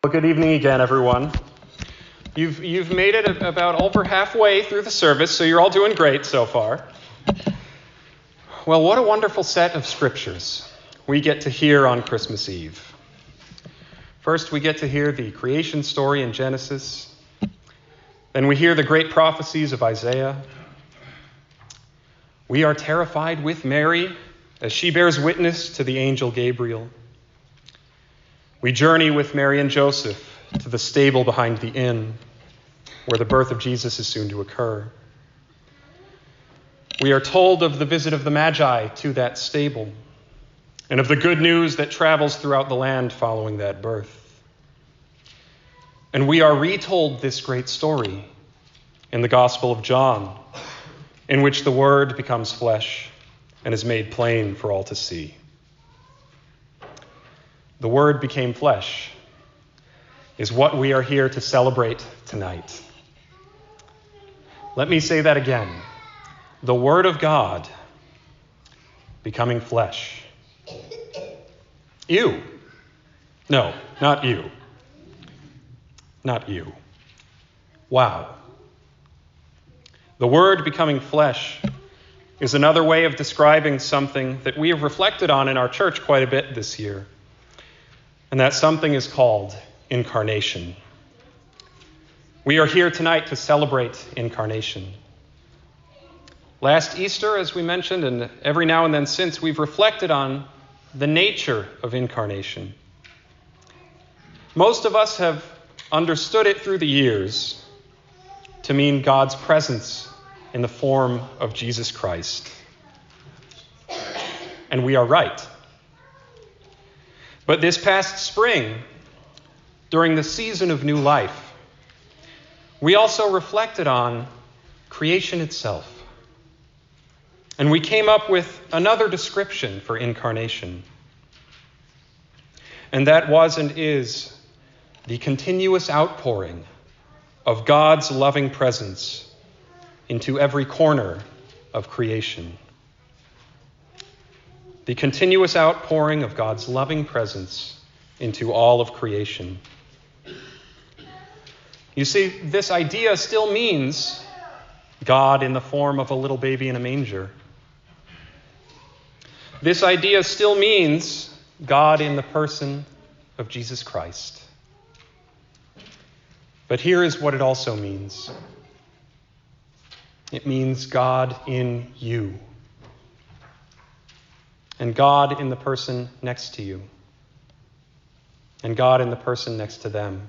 Well, good evening again, everyone. You've made it about over halfway through the service, so you're all doing great so far. Well, what a wonderful set of scriptures we get to hear on Christmas Eve. First, we get to hear the creation story in Genesis. Then we hear the great prophecies of Isaiah. We are terrified with Mary as she bears witness to the angel Gabriel. We journey with Mary and Joseph to the stable behind the inn, where the birth of Jesus is soon to occur. We are told of the visit of the Magi to that stable, and of the good news that travels throughout the land following that birth. And we are retold this great story in the Gospel of John, in which the Word becomes flesh and is made plain for all to see. The Word became flesh is what we are here to celebrate tonight. Let me say that again. The Word of God becoming flesh. You. No, not you. Not you. Wow. The Word becoming flesh is another way of describing something that we have reflected on in our church quite a bit this year. And that something is called incarnation. We are here tonight to celebrate incarnation. Last Easter, as we mentioned, and every now and then since, we've reflected on the nature of incarnation. Most of us have understood it through the years to mean God's presence in the form of Jesus Christ. And we are right. But this past spring, during the season of new life, we also reflected on creation itself. And we came up with another description for incarnation. And that was and is the continuous outpouring of God's loving presence into every corner of creation. The continuous outpouring of God's loving presence into all of creation. You see, this idea still means God in the form of a little baby in a manger. This idea still means God in the person of Jesus Christ. But here is what it also means. It means God in you. And God in the person next to you. And God in the person next to them.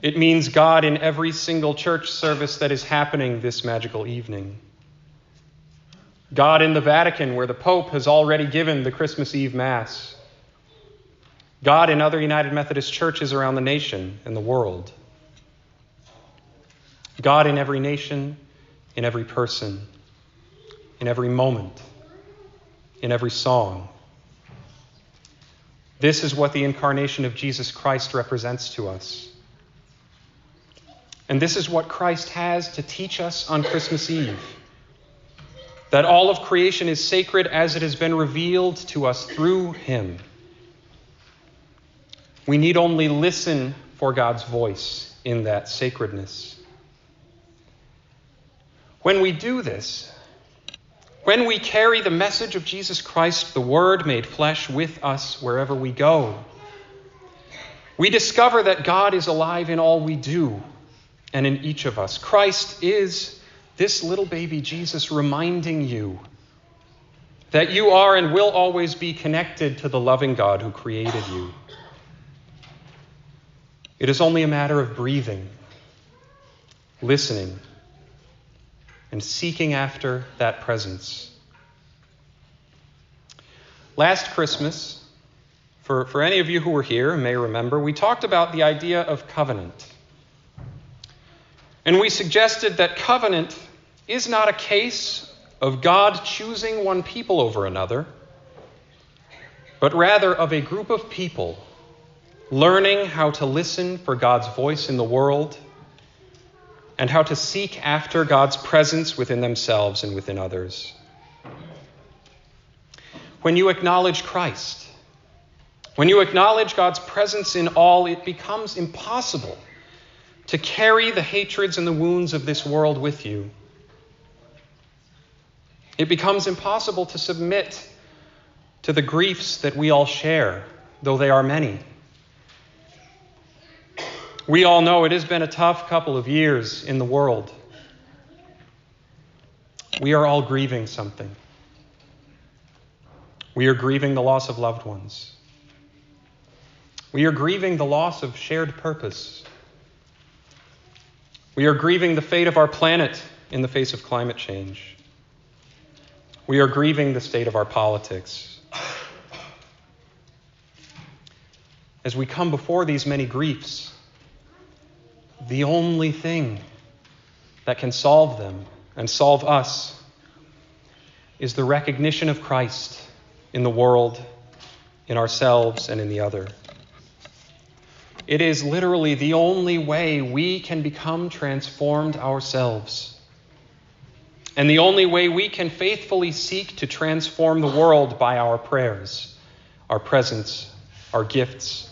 It means God in every single church service that is happening this magical evening. God in the Vatican, where the Pope has already given the Christmas Eve Mass. God in other United Methodist churches around the nation and the world. God in every nation, in every person, in every moment, in every song. This is what the incarnation of Jesus Christ represents to us. And this is what Christ has to teach us on Christmas Eve. That all of creation is sacred as it has been revealed to us through him. We need only listen for God's voice in that sacredness. When we do this, when we carry the message of Jesus Christ, the Word made flesh, with us wherever we go, we discover that God is alive in all we do and in each of us. Christ is this little baby Jesus reminding you that you are and will always be connected to the loving God who created you. It is only a matter of breathing, listening, and seeking after that presence. Last Christmas, for any of you who were here and may remember, we talked about the idea of covenant. And we suggested that covenant is not a case of God choosing one people over another, but rather of a group of people learning how to listen for God's voice in the world and how to seek after God's presence within themselves and within others. When you acknowledge Christ When you acknowledge God's presence in all, it becomes impossible to carry the hatreds and the wounds of this world with you. It becomes impossible to submit to the griefs that we all share, though they are many. We all know it has been a tough couple of years in the world. We are all grieving something. We are grieving the loss of loved ones. We are grieving the loss of shared purpose. We are grieving the fate of our planet in the face of climate change. We are grieving the state of our politics. As we come before these many griefs, the only thing that can solve them and solve us is the recognition of Christ in the world, in ourselves, and in the other. It is literally the only way we can become transformed ourselves, and the only way we can faithfully seek to transform the world by our prayers, our presence, our gifts,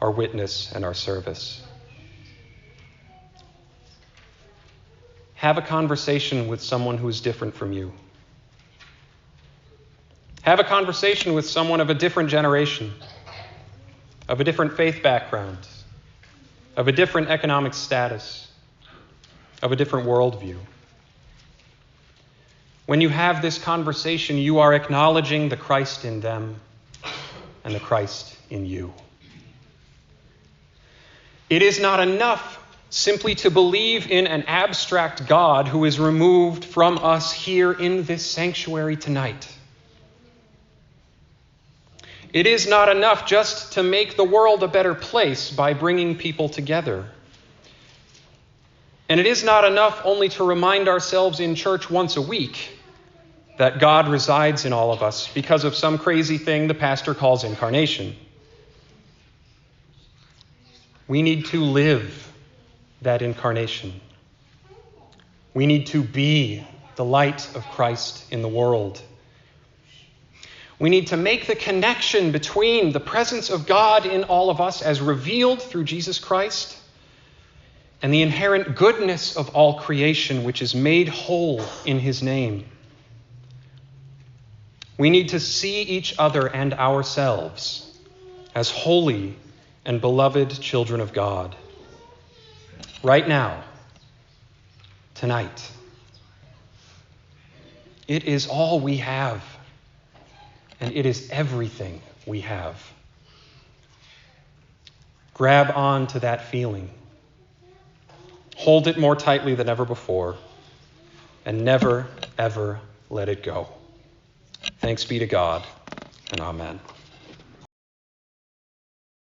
our witness, and our service. Have a conversation with someone who is different from you. Have a conversation with someone of a different generation, of a different faith background, of a different economic status, of a different worldview. When you have this conversation, you are acknowledging the Christ in them and the Christ in you. It is not enough simply to believe in an abstract God who is removed from us here in this sanctuary tonight. It is not enough just to make the world a better place by bringing people together. And it is not enough only to remind ourselves in church once a week that God resides in all of us because of some crazy thing the pastor calls incarnation. We need to live that incarnation. We need to be the light of Christ in the world. We need to make the connection between the presence of God in all of us as revealed through Jesus Christ and the inherent goodness of all creation, which is made whole in his name. We need to see each other and ourselves as holy and beloved children of God. Right now, tonight. It is all we have. And it is everything we have. Grab on to that feeling. Hold it more tightly than ever before. And never, ever let it go. Thanks be to God, and amen.